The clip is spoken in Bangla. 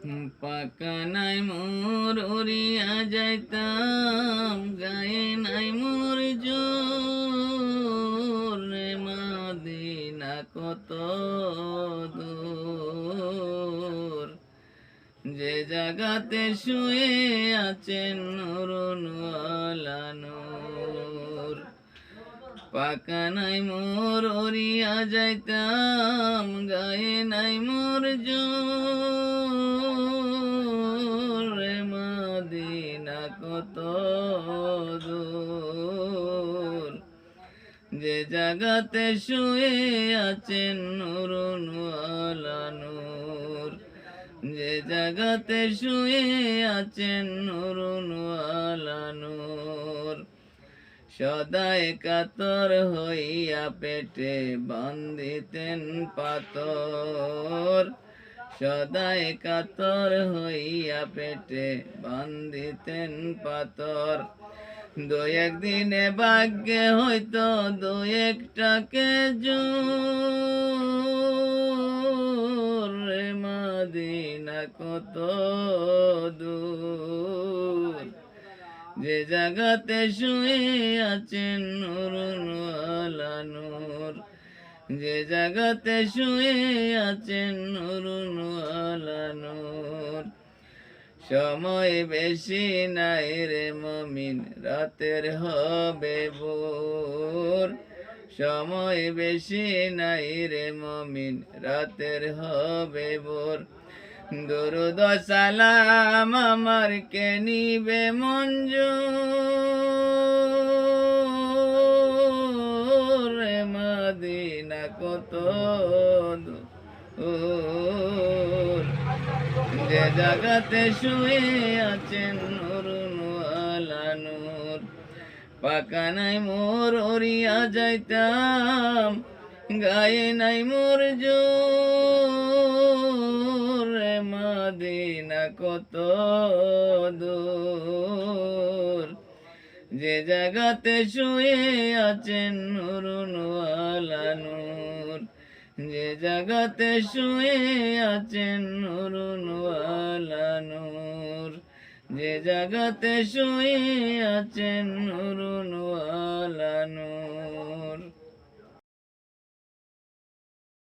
পাকা নাই মোর উড়িয়া যাইতাম, গায়ে নাই মোর জোর, রে মদিনা কত দূর। যে জাগাতে শুয়ে আছেন নুরুনওয়ালা নূর। পাকা নাই মোর উড়িয়া যাইতাম, গায়ে নাই মোর জোর, রে মদিনা কত দূর। যে জাগাতে শুয়ে আছেন নুরুনওয়ালা নূর, যে জাগাতে শুয়ে আছেন নুরুনওয়ালা নূর। সদাই কাতর হইয়া পেটে বান্ধিতেন পাতর, সদাই কাতর হইয়া পেটে বান্ধিতেন পাতর। দু একদিনে ভাগ্যে হইতো দু একটাকে জোর, রে মদিনা কত দূর। যে জাগাতে শুয়ে আছেন নুরুনওয়ালা নূর, যে জাগাতে শুয়ে আছেন নুরুনওয়ালা নূর। সময় বেশি নাই রে মমিন, রাতের হবে ভোর। সময় বেশি নাই রে মমিন, রাতের হবে ভোর। দরুদ সালাম আমার কে নিবে মঞ্জুর, রে মদিনা কত দূর। যে জাগাতে শুয়ে আছেন নুরুনওয়ালা নূর। পাকা নাই মোর উড়িয়া যাইতাম, গায়ে নাই মোর জোর, রে মদিনা কত দূর। যে জাগাতে শুয়ে আছেন নুরুনওয়ালা নূর, যে জাগাতে শুয়ে আছেন নুরুনওয়ালা নূর, যে জাগাতে শুয়ে আছেন নুরুনওয়ালা নূর।